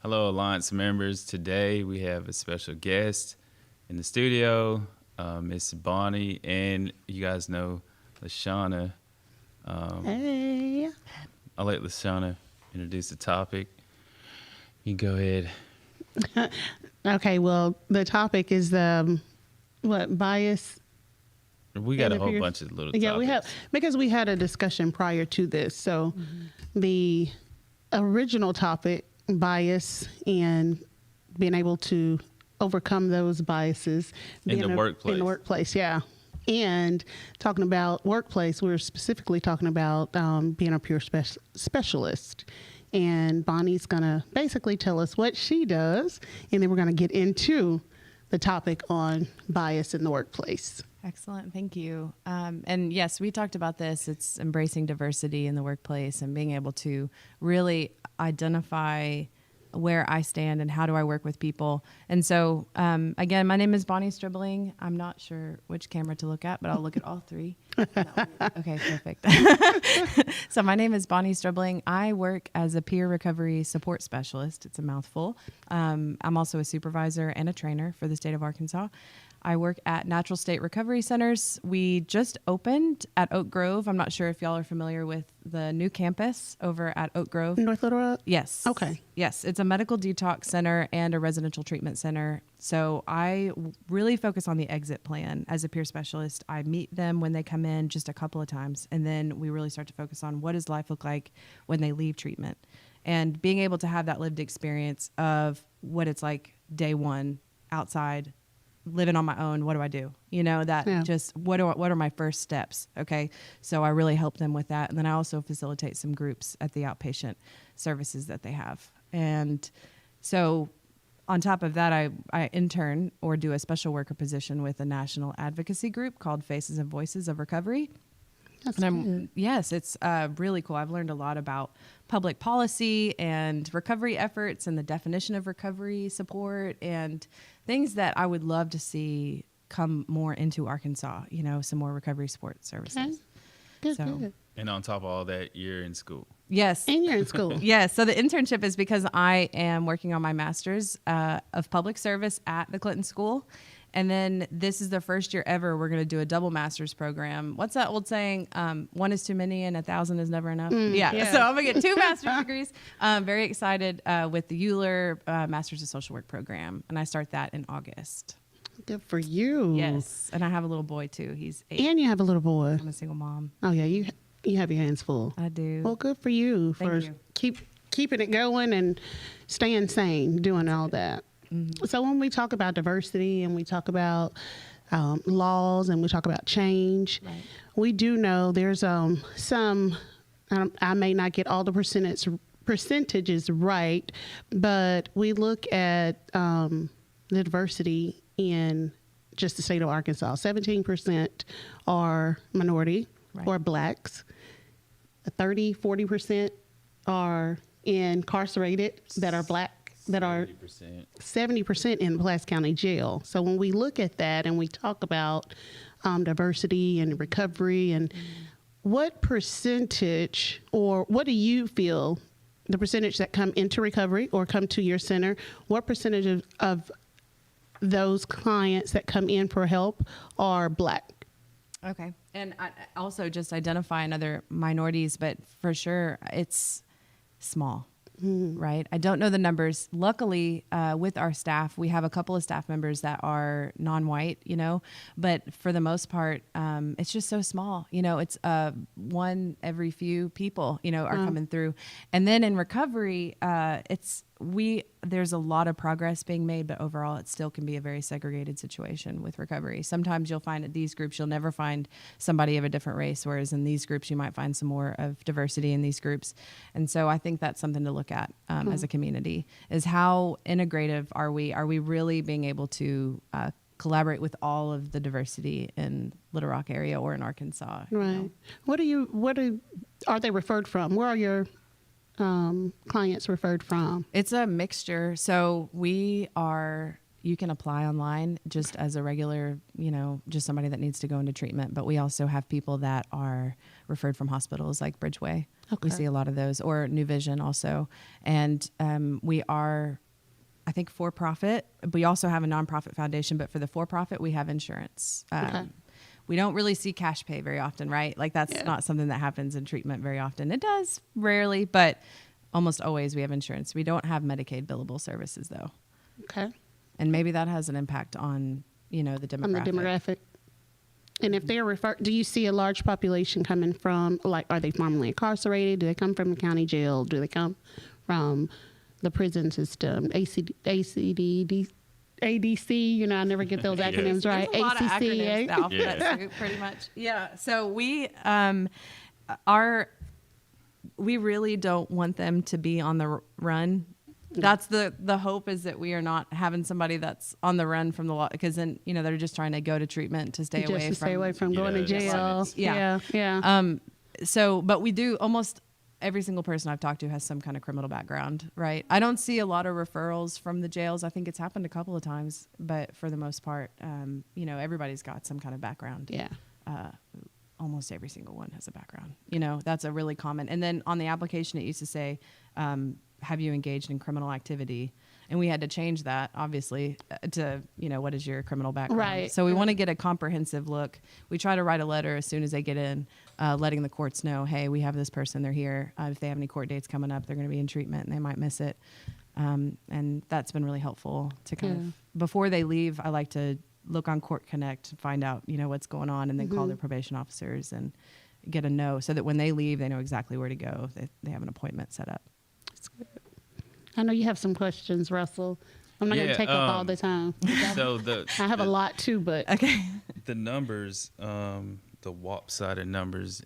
Hello, Alliance members. Today we have a special guest in the studio, Miss Bonnie, and you guys know Lashana. Hey. I'll let Lashana introduce the topic. You go ahead. Okay, well, the topic is bias. We got a whole bunch of little topics. Yeah, we have, because we had a discussion prior to this. So the original topic, bias and being able to overcome those biases. In the workplace. In the workplace, yeah. And talking about workplace, we're specifically talking about being a peer specialist. And Bonnie's going to basically tell us what she does, and then we're going to get into the topic on bias in the workplace. Excellent. Thank you. And yes, we talked about this. It's embracing diversity in the workplace and being able to really identify where I stand and how do I work with people. And so, again, my name is Bonnie Stripling. I'm not sure which camera to look at, but I'll look at all three. Okay, perfect. So my name is Bonnie Stripling. I work as a peer recovery support specialist. It's a mouthful. I'm also a supervisor and a trainer for the state of Arkansas. I work at Natural State Recovery Centers. We just opened at Oak Grove. I'm not sure if y'all are familiar with the new campus over at Oak Grove. North Little Rock? Yes. Okay. Yes, it's a medical detox center and a residential treatment center. So I really focus on the exit plan as a peer specialist. I meet them when they come in just a couple of times, and then we really start to focus on what does life look like when they leave treatment. And being able to have that lived experience of what it's like day one outside, living on my own, what do I do? Just what are my first steps? Okay. So I really help them with that. And then I also facilitate some groups at the outpatient services that they have. And so on top of that, I intern or do a special worker position with a national advocacy group called Faces and Voices of Recovery. Yes, it's really cool. I've learned a lot about public policy and recovery efforts and the definition of recovery support and things that I would love to see come more into Arkansas, some more recovery support services. Okay. Good. And on top of all that, you're in school. Yes. And you're in school. Yes. So the internship is because I am working on my master's of public service at the Clinton School. And then this is the first year ever we're going to do a double master's program. What's that old saying? One is too many and 1,000 is never enough. Yeah. So I'm going to get 2 master's degrees. Very excited with the Euler Master's of Social Work program. And I start that in August. Good for you. Yes. And I have a little boy too. He's 8. And you have a little boy. I'm a single mom. Oh, yeah. You have your hands full. I do. Well, good for you for keeping it going and staying sane, doing all that. Mm-hmm. So when we talk about diversity and we talk about laws and we talk about change, right, we do know there's some, I may not get all the percentages right, but we look at the diversity in just the state of Arkansas. 17% are minority, right, or blacks. 40% are incarcerated that are black. That are 70% in Pulaski County Jail. So when we look at that and we talk about diversity and recovery, and what percentage, or what do you feel the percentage that come into recovery or come to your center, what percentage of those clients that come in for help are black? Okay. And I also just identifying other minorities, but for sure it's small. Right. I don't know the numbers. Luckily, with our staff, we have a couple of staff members that are non-white, but for the most part, it's just so small. It's one every few people, are coming through. And then in recovery, there's a lot of progress being made, but overall it still can be a very segregated situation with recovery. Sometimes you'll find at these groups, you'll never find somebody of a different race, whereas in these groups, you might find some more of diversity in these groups. And so I think that's something to look at as a community, is how integrative are we? Are we really being able to collaborate with all of the diversity in Little Rock area or in Arkansas? Right. What are they referred from? Where are your clients referred from? It's a mixture. So you can apply online just as a regular, just somebody that needs to go into treatment. But we also have people that are referred from hospitals like Bridgeway. We see a lot of those, or New Vision also. And we are, I think, for-profit. We also have a nonprofit foundation, but for the for-profit, we have insurance. We don't really see cash pay very often, right? Like that's not something that happens in treatment very often. It does rarely, but almost always we have insurance. We don't have Medicaid billable services though. Okay. And maybe that has an impact on, the demographic. On the demographic. And if they're do you see a large population coming from, like, are they formerly incarcerated? Do they come from the county jail? Do they come from the prison system? ADC, I never get those acronyms right. There's a lot of acronyms, the alphabet soup, pretty much. Yeah. So we really don't want them to be on the run. That's the hope, is that we are not having somebody that's on the run from the law, because then they're just trying to go to treatment to stay away from going to jail. Yeah. So, but we do, almost every single person I've talked to has some kind of criminal background, right? I don't see a lot of referrals from the jails. I think it's happened a couple of times, but for the most part, everybody's got some kind of background. Yeah. Almost every single one has a background. That's a really common. And then on the application, it used to say, have you engaged in criminal activity? And we had to change that, obviously, to, what is your criminal background? Right. So we want to get a comprehensive look. We try to write a letter as soon as they get in, letting the courts know, hey, we have this person, they're here. If they have any court dates coming up, they're going to be in treatment and they might miss it. And that's been really helpful to kind of, before they leave, I like to look on Court Connect, find out, what's going on, and then call their probation officers and get a no, so that when they leave, they know exactly where to go. They have an appointment set up. That's good. I know you have some questions, Russell. I'm not going to take up all the time. So I have a lot too, but okay. The numbers, the lopsided numbers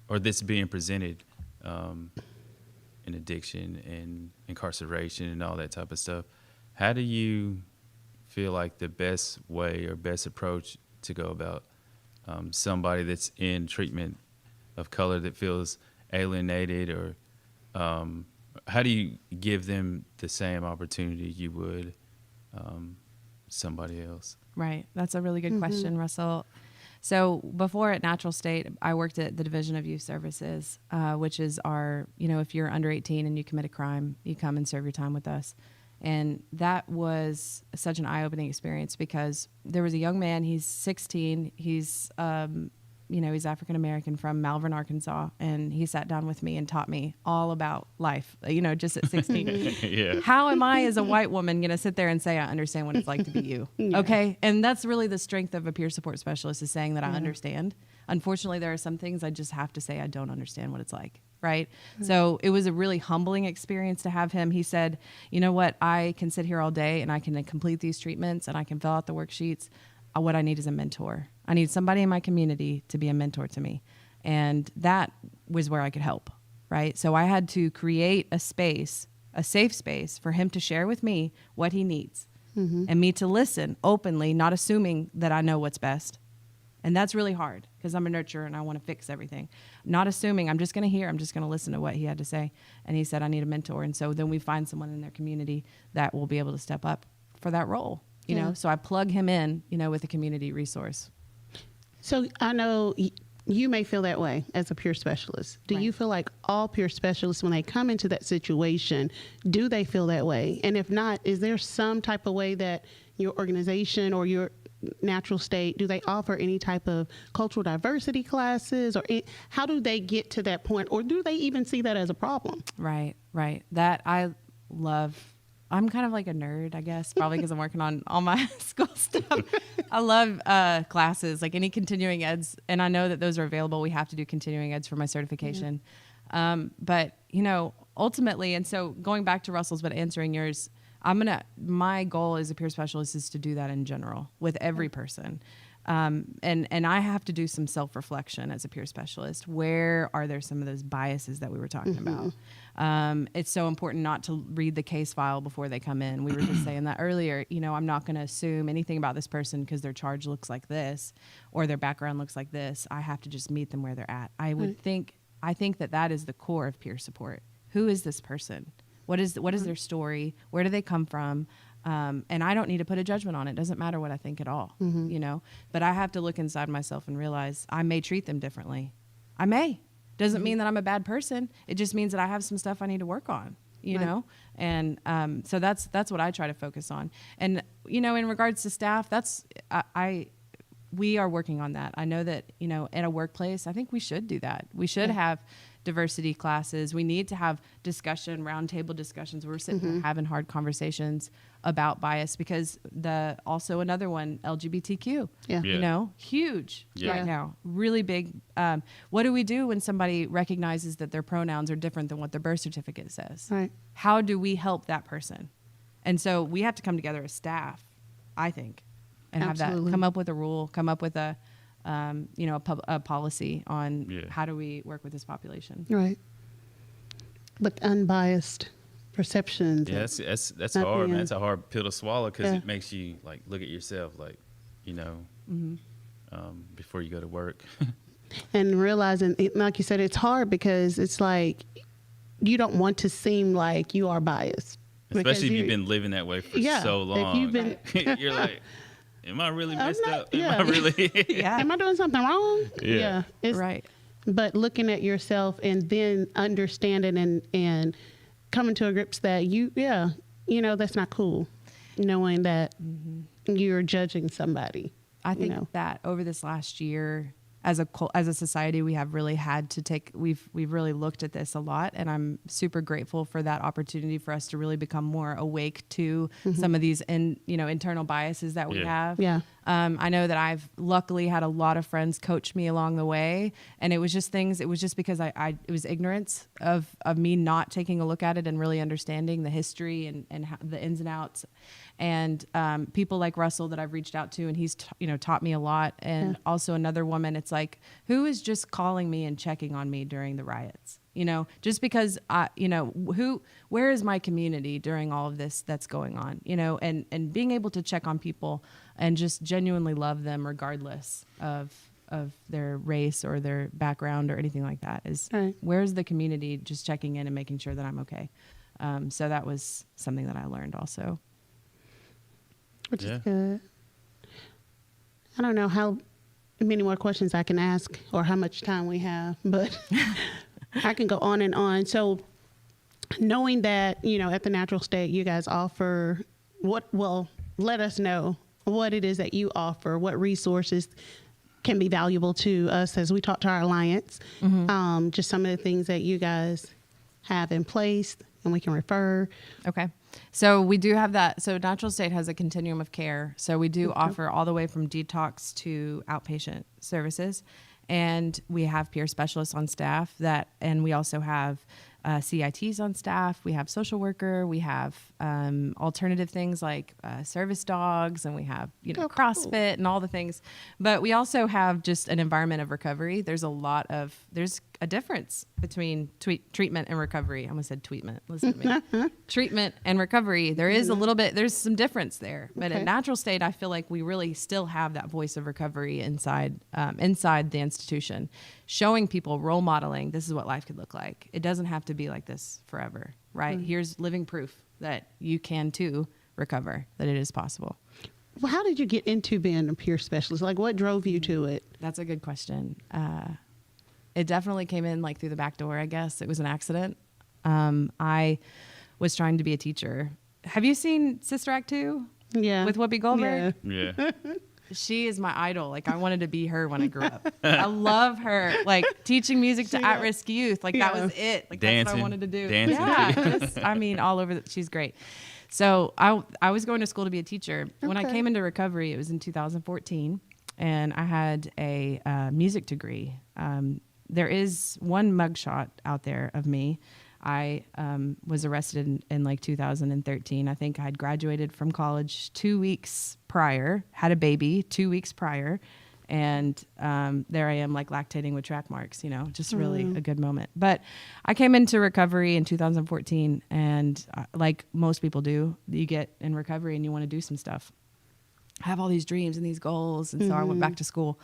or this being presented in addiction and incarceration and all that type of stuff. How do you feel like the best way or best approach to go about somebody that's in treatment of color that feels alienated, or how do you give them the same opportunity you would somebody else? Right. That's a really good question, Russell. So before at Natural State, I worked at the Division of Youth Services, which is our, if you're under 18 and you commit a crime, you come and serve your time with us. And that was such an eye-opening experience, because there was a young man, he's 16, he's he's African-American from Malvern, Arkansas, and he sat down with me and taught me all about life, just at 16. Yeah. How am I, as a white woman, going to sit there and say I understand what it's like to be you? Okay? And that's really the strength of a peer support specialist, is saying that I understand. Unfortunately, there are some things I just have to say I don't understand what it's like, right? So it was a really humbling experience to have him. He said, you know what, I can sit here all day and I can complete these treatments and I can fill out the worksheets. What I need is a mentor. I need somebody in my community to be a mentor to me. And that was where I could help, right? So I had to create a space, a safe space, for him to share with me what he needs, and me to listen openly, not assuming that I know what's best. And that's really hard, because I'm a nurturer and I want to fix everything. Not assuming, I'm just going to hear, I'm just going to listen to what he had to say. And he said, I need a mentor. And so then we find someone in their community that will be able to step up for that role. You know, so I plug him in, with a community resource. So I know you may feel that way as a peer specialist. Do you feel like all peer specialists, when they come into that situation, do they feel that way? And if not, is there some type of way that your organization or your Natural State, do they offer any type of cultural diversity classes, or how do they get to that point, or do they even see that as a problem? Right. That I love. I'm kind of like a nerd, I guess, probably because I'm working on all my school stuff. I love classes, like any continuing eds, and I know that those are available. We have to do continuing eds for my certification. But, ultimately, and so going back to Russell's, but answering yours, my goal as a peer specialist is to do that in general with every person. And I have to do some self-reflection as a peer specialist. Where are there some of those biases that we were talking about? It's so important not to read the case file before they come in. We were just saying that earlier. I'm not going to assume anything about this person because their charge looks like this or their background looks like this. I have to just meet them where they're at. I think that is the core of peer support. Who is this person? What is their story? Where do they come from? And I don't need to put a judgment on it. It doesn't matter what I think at all, but I have to look inside myself and realize I may treat them differently. I may. Doesn't mean that I'm a bad person. It just means that I have some stuff I need to work on, you know? And so that's what I try to focus on. And, you know, in regards to staff, we are working on that. I know that, you know, at a workplace, I think we should do that. We should have diversity classes. We need to have roundtable discussions where we're sitting there having hard conversations about bias, because also another one, LGBTQ, you know, huge right now, really big. What do we do when somebody recognizes that their pronouns are different than what their birth certificate says? Right. How do we help that person? And so we have to come together as staff, I think, and have that, come up with a rule, come up with a policy on how do we work with this population. Right. But unbiased perceptions. Yeah, that's hard, man. It's a hard pill to swallow, because it makes you like look at yourself, like, you know, before you go to work. And realizing, like you said, it's hard because it's like you don't want to seem like you are biased. Especially if you've been living that way for so long. If you've been, you're like, am I really messed up? Am I really? Am I doing something wrong? Yeah. It's, right. But looking at yourself and then understanding and coming to a grips that you know, that's not cool. Knowing that you're judging somebody. I think that over this last year, as a society, we have really had to we've really looked at this a lot, and I'm super grateful for that opportunity for us to really become more awake to some of these internal biases that we have. Yeah. I know that I've luckily had a lot of friends coach me along the way, and it was just because it was ignorance of me not taking a look at it and really understanding the history and how, the ins and outs. And people like Russell that I've reached out to, and he's taught me a lot. And also another woman, it's like, who is just calling me and checking on me during the riots? You know, just because where is my community during all of this that's going on? You know, and being able to check on people and just genuinely love them regardless of their race or their background or anything like that is where's the community just checking in and making sure that I'm okay. So that was something that I learned also. Which is good. I don't know how many more questions I can ask or how much time we have, but I can go on and on. So knowing that, at the Natural State, you guys offer let us know what it is that you offer, what resources can be valuable to us as we talk to our alliance, just some of the things that you guys have in place and we can refer. Okay. So we do have that. So Natural State has a continuum of care. So we do offer all the way from detox to outpatient services. And we have peer specialists on staff and we also have CITs on staff. We have social worker. We have alternative things like service dogs, and we have CrossFit and all the things. But we also have just an environment of recovery. There's a difference between treatment and recovery. I almost said tweetment. Listen to me. Treatment and recovery. There is there's some difference there. But at Natural State, I feel like we really still have that voice of recovery inside the institution, showing people, role modeling, this is what life could look like. It doesn't have to be like this forever, right? Here's living proof that you can too recover, that it is possible. Well, how did you get into being a peer specialist? Like, what drove you to it? That's a good question. It definitely came in through the back door, I guess. It was an accident. I was trying to be a teacher. Have you seen Sister Act 2? Yeah. With Whoopi Goldberg? Yeah. She is my idol. I wanted to be her when I grew up. I love her. Teaching music to at-risk youth. That was it. Dancing, that's what I wanted to do. Dancing. Yeah. All over. She's great. So I was going to school to be a teacher. When I came into recovery, it was in 2014, and I had a music degree. There is one mugshot out there of me. I was arrested in 2013. I think I had graduated from college 2 weeks prior, had a baby 2 weeks prior, and there I am lactating with track marks, just really a good moment. But I came into recovery in 2014, and like most people do, you get in recovery and you want to do some stuff. I have all these dreams and these goals, and so I went back to school.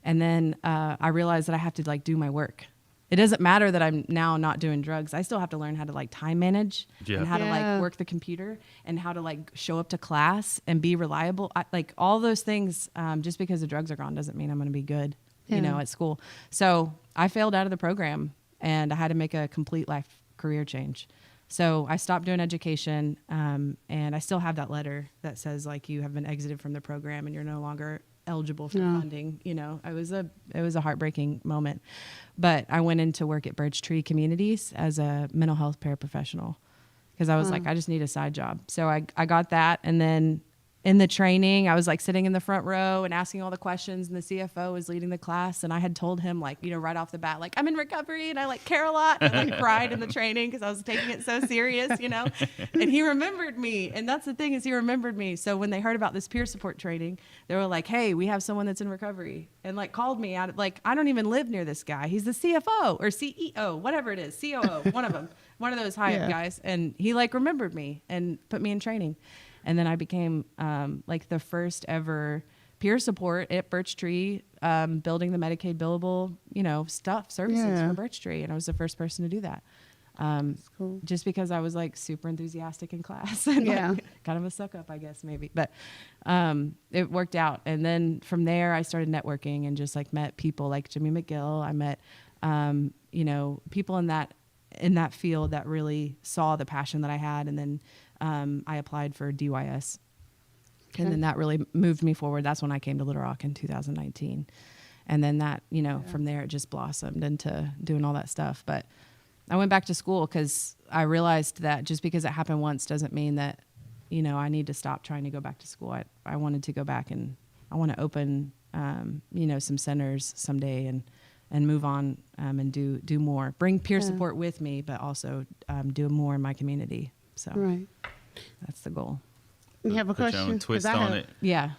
And then I realized that I have to do my work. It doesn't matter that I'm now not doing drugs. I still have to learn how to time manage and how to work the computer and how to show up to class and be reliable. All those things, just because the drugs are gone doesn't mean I'm going to be good, at school. So I failed out of the program and I had to make a complete life career change. So I stopped doing education, and I still have that letter that says like you have been exited from the program and you're no longer eligible for funding. You know, it was a heartbreaking moment, but I went into work at Birch Tree Communities as a mental health paraprofessional because I was like, I just need a side job. So I got that, and then in the training, I was like sitting in the front row and asking all the questions, and the CFO was leading the class. And I had told him, like, you know, right off the bat, like, I'm in recovery and I like care a lot. And I like cried in the training because I was taking it so serious, you know. And he remembered me. And that's the thing, is he remembered me. So when they heard about this peer support training, they were like, hey, we have someone that's in recovery, and like called me out. Like, I don't even live near this guy. He's the CFO or CEO, whatever it is, COO, one of them, one of those high up guys. And he like remembered me and put me in training. And then I became like the first ever peer support at Birch Tree, building the Medicaid billable, you know, services for Birch Tree. And I was the first person to do that. Cool. Just because I was like super enthusiastic in class and like, kind of a suck up, I guess, maybe. But it worked out. And then from there, I started networking and just like met people like Jimmy McGill. I met, you know, people in that field that really saw the passion that I had. And then I applied for DYS. Okay. And then that really moved me forward. That's when I came to Little Rock in 2019. And then that, you know, from there it just blossomed into doing all that stuff. But I went back to school because I realized that just because it happened once doesn't mean that, you know, I need to stop trying to go back to school. I wanted to go back, and I want to open, you know, some centers someday and move on and do more. Bring peer support with me, but also do more in my community. So that's the goal. You have a question? Put your own twist on it. Yeah.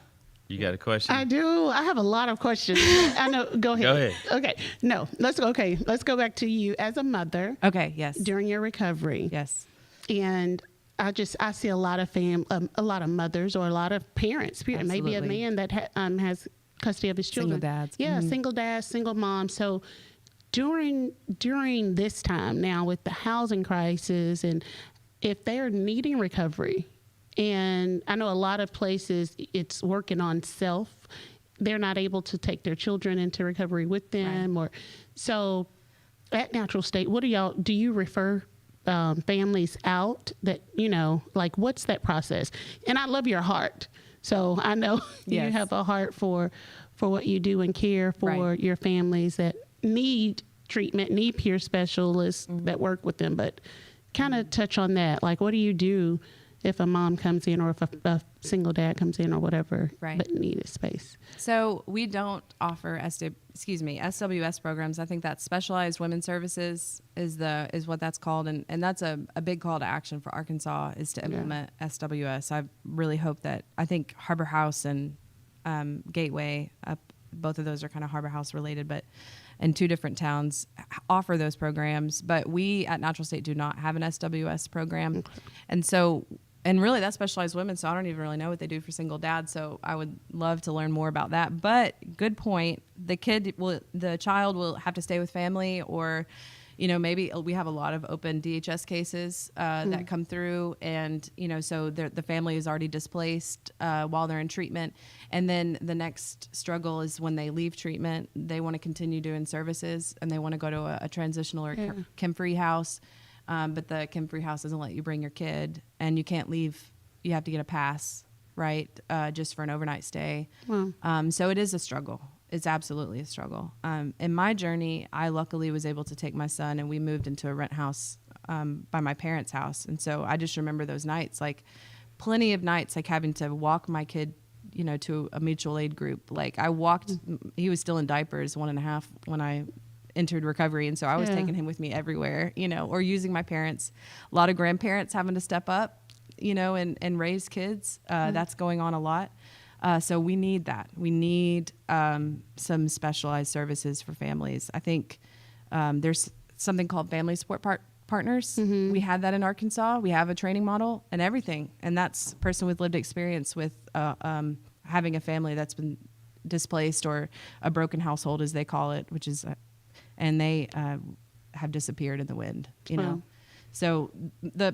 You got a question? I do. I have a lot of questions. I know. Go ahead. Go ahead. Okay. No. Let's go back to you as a mother. Okay. Yes. During your recovery. Yes. And I see a lot of a lot of mothers or a lot of parents. Absolutely. Maybe a man that has custody of his children. Single dads. Yeah. Mm-hmm. Single dads, single moms. So during this time now with the housing crisis, and if they're needing recovery, and I know a lot of places it's working on self, they're not able to take their children into recovery with them. Or so at Natural State, do you refer families out that, you know, like what's that process? And I love your heart. So I know you have a heart for what you do and care for your families that need treatment, need peer specialists that work with them. But kind of touch on that. Like, what do you do if a mom comes in, or if a single dad comes in, or whatever, but need a space? So we don't offer SWS programs. I think that specialized women's services is what that's called, and that's a big call to action for Arkansas, is to implement SWS. I really hope that, I think Harbor House and Gateway, both of those are kind of Harbor House related, but in two different towns offer those programs. But we at Natural State do not have an SWS program. Okay. And really that's specialized women, so I don't even really know what they do for single dads. So I would love to learn more about that. But good point. The child will have to stay with family, or, you know, maybe we have a lot of open DHS cases that come through, and, you know, so the family is already displaced while they're in treatment. And then the next struggle is when they leave treatment, they want to continue doing services, and they want to go to a transitional or chem-free house. But the chem-free house doesn't let you bring your kid, and you can't leave. You have to get a pass, right, just for an overnight stay. Wow. So it is a struggle. It's absolutely a struggle. In my journey, I luckily was able to take my son, and we moved into a rent house by my parents' house. And so I just remember those nights, like plenty of nights, like having to walk my kid, you know, to a mutual aid group. Like I walked, he was still in diapers, 1.5 when I entered recovery. And so I was taking him with me everywhere, you know, or using my parents, a lot of grandparents having to step up, you know, and raise kids. That's going on a lot. So we need that. We need some specialized services for families. I think there's something called family support partners. Mm-hmm. We had that in Arkansas. We have a training model and everything. And that's a person with lived experience with having a family that's been displaced, or a broken household, as they call it, which is, and they have disappeared in the wind, you know. So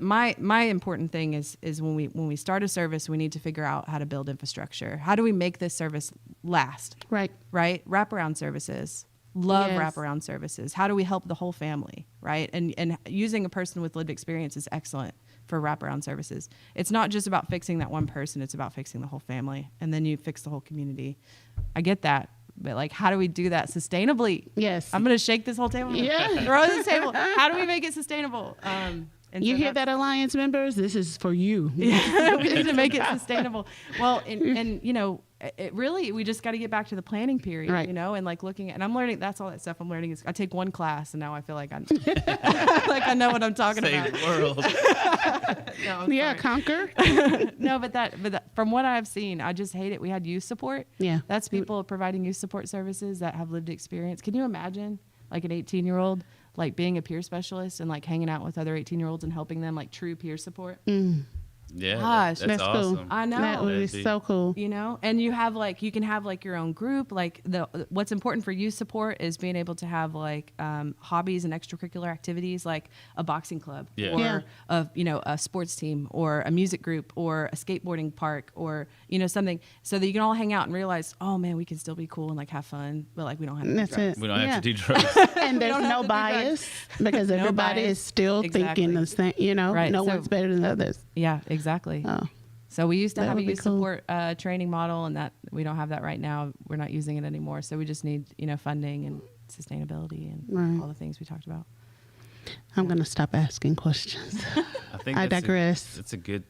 my important thing is when we start a service, we need to figure out how to build infrastructure. How do we make this service last? Right. Wraparound services. Love Yes. wraparound services. How do we help the whole family, right? And using a person with lived experience is excellent for wraparound services. It's not just about fixing that one person, it's about fixing the whole family. And then you fix the whole community. I get that. But like, how do we do that sustainably? Yes. I'm going to shake this whole table. Yeah. Throw this table. How do we make it sustainable? And You so hear that, Alliance members? This is for you. Yeah, we need to make it sustainable. Well, and you know, it really, we just got to get back to the planning period, Right. you know, and like looking at, and I'm learning, that's all that stuff I'm learning is I take one class and now I feel like I'm, like I know what I'm talking Save about. the world. No, I'm Yeah, sorry. conquer. No, but that, from what I've seen, I just hate it. We had youth support. Yeah. That's people providing youth support services that have lived experience. Can you imagine like an 18-year-old, like being a peer specialist and like hanging out with other 18-year-olds and helping them, like true peer support? Yeah, Gosh, that's cool. awesome. I know. That would be That'd be- so cool. You know, and you have like, you can have like your own group. Like what's important for youth support is being able to have like hobbies and extracurricular activities, like a boxing club Yeah. or Yeah. a sports team or a music group or a skateboarding park or, something, so that you can all hang out and realize, oh man, we can still be cool and like have fun, but like we don't have to do That's drugs. it. We don't have Yeah. to do drugs. And there's don't have no to do bias because No everybody bias. is still Exactly. thinking the same, Right, no so- one's better than others. Yeah, exactly. Oh. So we used to That have a would be youth cool. support training model, and that we don't have that right now. We're not using it anymore. So we just need, funding and sustainability and Right. all the things we talked about. I'm going to stop asking questions. I think I that's digress. It's a good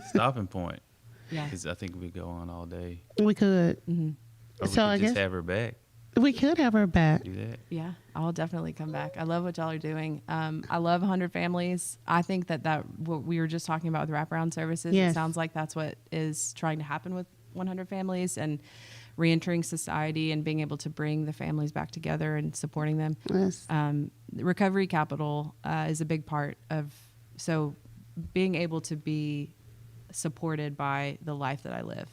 stopping point Yeah. because I think we go on all day. We could. Mm-hmm. Or we So could I just guess- have her back. We could have her back. Do that. Yeah, I'll definitely come back. I love what y'all are doing. I love 100 families. I think that what we were just talking about with wraparound services, Yes. it sounds like that's what is trying to happen with 100 families and reentering society and being able to bring the families back together and supporting them. Yes. Recovery capital is a big part of, so being able to be supported by the life that I live.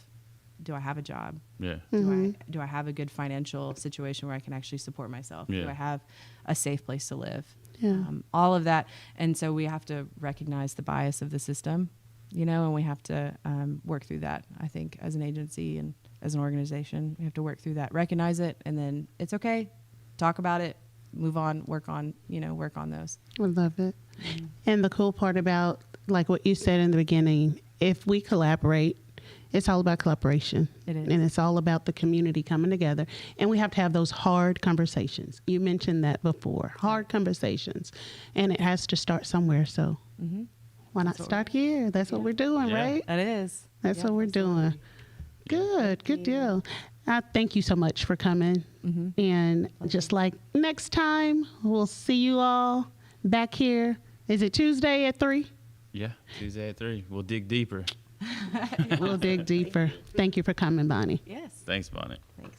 Do I have a job? Yeah. Do I have a good financial situation where I can actually support myself? Yeah. Do I have a safe place to live? Yeah. All of that. And so we have to recognize the bias of the system, and we have to work through that, I think, as an agency and as an organization. We have to work through that, recognize it, and then it's okay. Talk about it, move on, work on those. I love it. And the cool part about, like what you said in the beginning, if we collaborate, it's all about collaboration. It is. And it's all about the community coming together. And we have to have those hard conversations. You mentioned that before. Hard conversations. And it has to start somewhere. So why not That's what start here? That's what we're doing, Yeah. right? That is. That's Yep, what we're absolutely. doing. Good deal. Thank you so much for coming. And just like next time, we'll see you all back here. Is it Tuesday at 3? Yeah. Tuesday at 3. We'll dig deeper. We'll dig deeper. Thank you for coming, Bonnie. Yes. Thanks, Bonnie. Thanks.